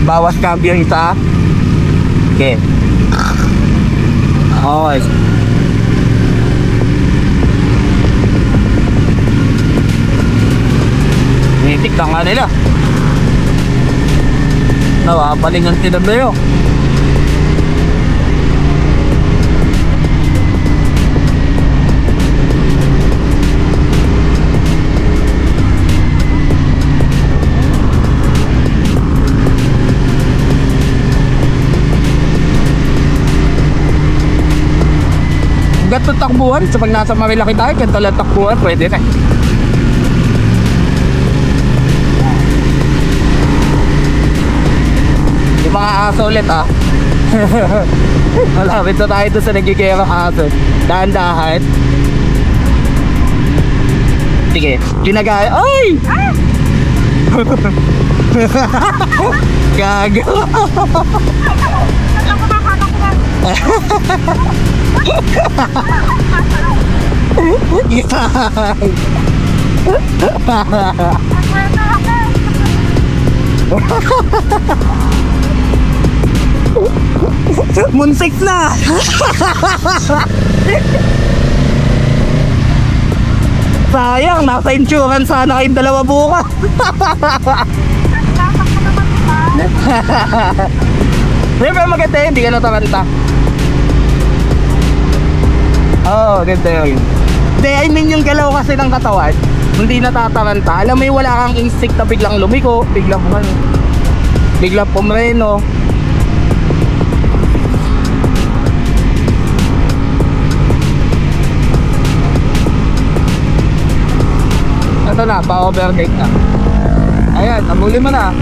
Bawas cambio yung isa. Okay. Okay. Nitik lang nga nila. Nawapalingan tinabayo. Ganito takbuhan, so pag nasa Marilaki tayo, ganito lang takbuhan, pwede na. Yung mga aso ulit malapit na tayo doon sa nagigero aso. Dahan-dahan. Sige, ginagaya. Ay! Gago. Munsik na. Sayang, nasa insurance sana kayong dalawa bukas. Pero maganda yun, hindi ka nataranta. Oo, ganda yun. Hindi, I mean yung galaw kasi ng katawan, hindi natataranta. Alam mo yung wala kang instinct na biglang lumiko, biglang pumreno. Ito na, pa-overtake na. Ayan, nabuli mo na.